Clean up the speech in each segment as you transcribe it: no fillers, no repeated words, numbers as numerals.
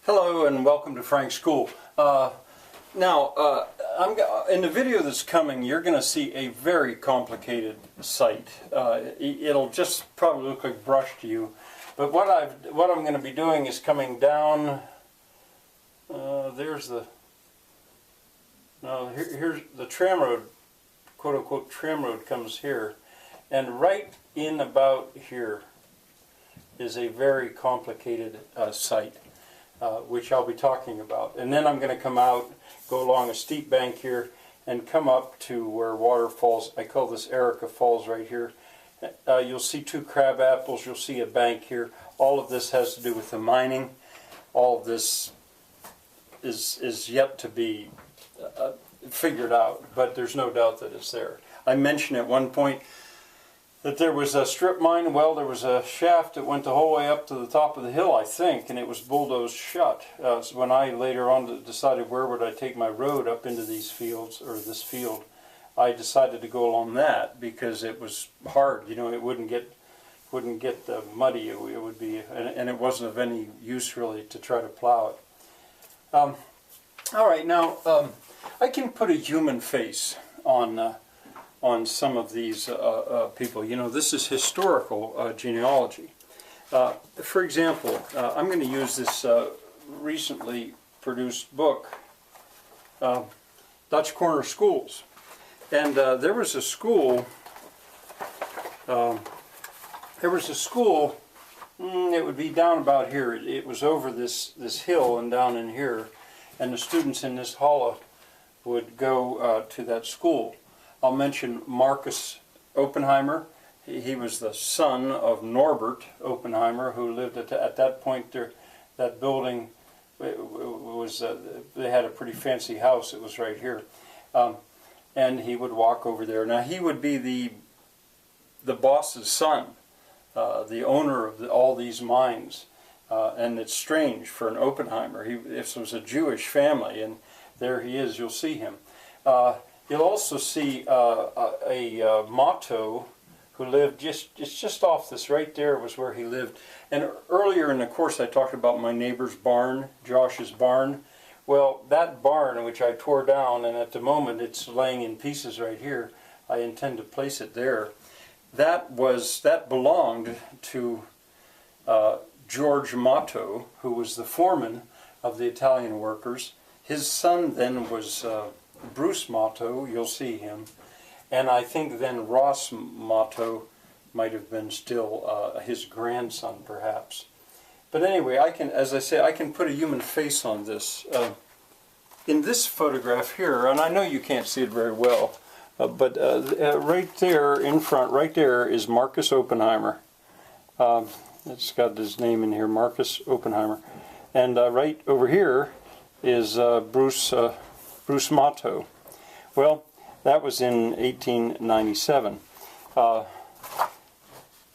Hello and welcome to Frank's School. In the video that's coming, you're going to see a very complicated site. It'll just probably look like brush to you, but what I'm going to be doing is coming down. Here's the tram road, quote unquote tram road, comes here, and right in about here is a very complicated site. Which I'll be talking about. And then I'm going to come out, go along a steep bank here, and come up to where water falls. I call this Erica Falls right here. You'll see two crab apples, you'll see a bank here. All of this has to do with the mining. All of this is yet to be figured out, but there's no doubt that it's there. I mentioned at one point that there was a strip mine. Well, there was a shaft that went the whole way up to the top of the hill, I think, and it was bulldozed shut. So when I later on decided where would I take my road up into these fields, or this field, I decided to go along that because it was hard. You know, it wouldn't get muddy. It would be, and it wasn't of any use really to try to plow it. All right, now I can put a human face on some of these people. You know, this is historical genealogy. For example, I'm going to use this recently produced book, Dutch Corner Schools. And there was a school, it would be down about here. It was over this hill and down in here, and the students in this holla would go to that school. I'll mention Marcus Oppenheimer. He was the son of Norbert Oppenheimer, who lived at that point there. That building was, they had a pretty fancy house. It was right here. And he would walk over there. Now he would be the boss's son, the owner of all these mines. And it's strange for an Oppenheimer. This was a Jewish family, and there he is. You'll see him. You'll also see a Motto who lived just off this. Right there was where he lived. And earlier in the course I talked about my neighbor's barn, Josh's barn. Well, that barn, which I tore down, and at the moment it's laying in pieces right here, I intend to place it there. That belonged to George Motto, who was the foreman of the Italian workers. His son then was Bruce Motto, you'll see him, and I think then Ross Motto might have been still his grandson, perhaps. But anyway, as I say, I can put a human face on this. In this photograph here, and I know you can't see it very well, but right there in front, right there is Marcus Oppenheimer. It's got his name in here, Marcus Oppenheimer, and right over here is Bruce Motto. Well, that was in 1897. By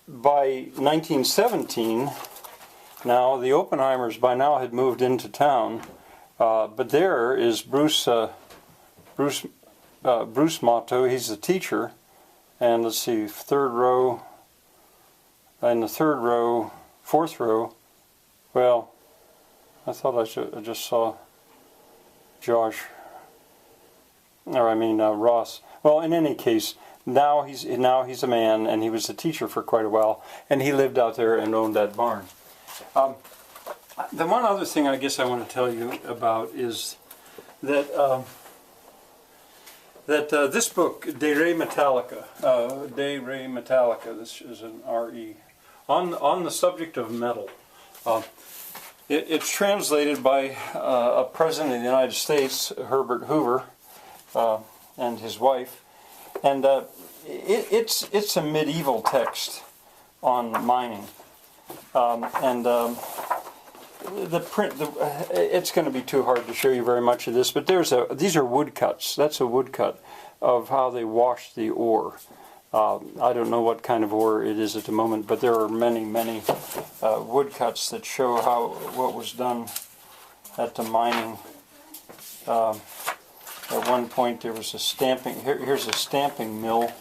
1917, now the Oppenheimers by now had moved into town, but there is Bruce Motto. He's the teacher, and let's see, third row, and the third row, fourth row. Well, I thought I just saw Josh. Or I mean Ross. Well, in any case, now he's a man, and he was a teacher for quite a while, and he lived out there and owned that barn. The one other thing I guess I want to tell you about is that this book, De Re Metallica, this is an R-E, on the subject of metal. It's translated by a president of the United States, Herbert Hoover, and his wife, and it's a medieval text on mining, the print. It's going to be too hard to show you very much of this, but these are woodcuts. That's a woodcut of how they wash the ore. I don't know what kind of ore it is at the moment, but there are many woodcuts that show what was done at the mining. At one point there was a stamping, here's a stamping mill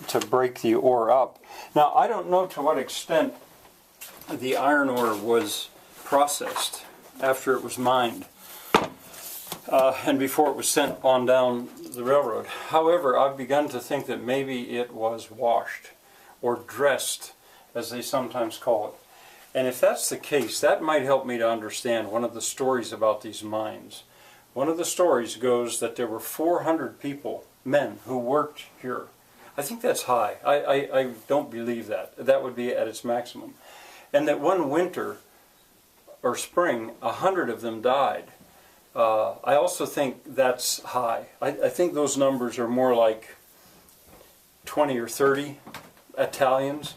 to break the ore up. Now I don't know to what extent the iron ore was processed after it was mined and before it was sent on down the railroad. However, I've begun to think that maybe it was washed or dressed, as they sometimes call it. And if that's the case, that might help me to understand one of the stories about these mines. One of the stories goes that there were 400 people, men, who worked here. I think that's high. I don't believe that. That would be at its maximum. And that one winter or spring, 100 of them died. I also think that's high. I think those numbers are more like 20 or 30 Italians,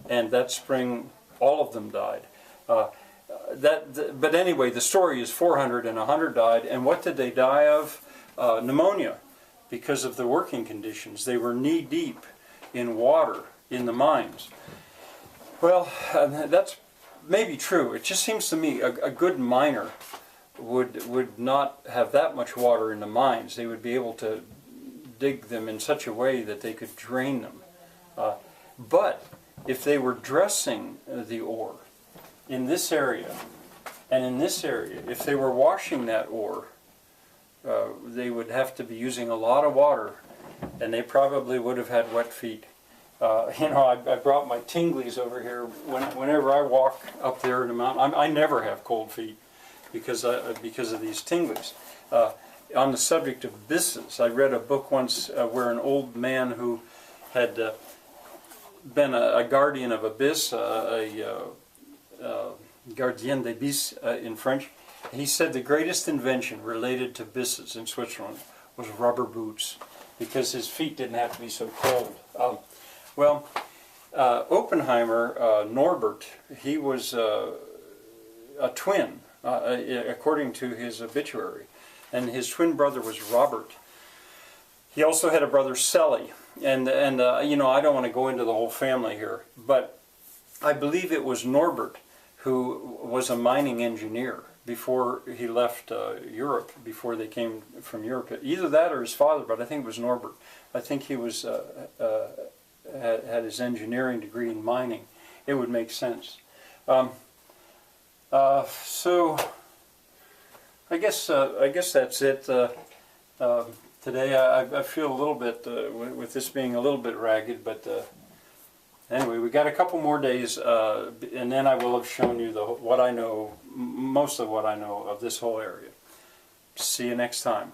and that spring all of them died. But anyway, the story is 400 and 100 died, and what did they die of? Pneumonia, because of the working conditions. They were knee-deep in water in the mines. Well, that's maybe true. It just seems to me a good miner would not have that much water in the mines. They would be able to dig them in such a way that they could drain them. But if they were dressing the ore in this area and in this area, if they were washing that ore, they would have to be using a lot of water, and they probably would have had wet feet. I brought my tinglies over here. Whenever I walk up there in the mountain, I never have cold feet because of these tinglies. On the subject of byssus, I read a book once where an old man who had been a guardian of a bis, gardien des bis in French, he said the greatest invention related to byssus in Switzerland was rubber boots, because his feet didn't have to be so cold. Oppenheimer, Norbert, he was a twin, according to his obituary, and his twin brother was Robert. He also had a brother, Selly, and I don't want to go into the whole family here, but I believe it was Norbert who was a mining engineer before he left Europe, before they came from Europe. Either that or his father, but I think it was Norbert. I think he was had his engineering degree in mining. It would make sense. So I guess that's it. Today I feel a little bit, with this being a little bit ragged, but anyway, we got a couple more days, and then I will have shown you what I know, most of what I know of this whole area. See you next time.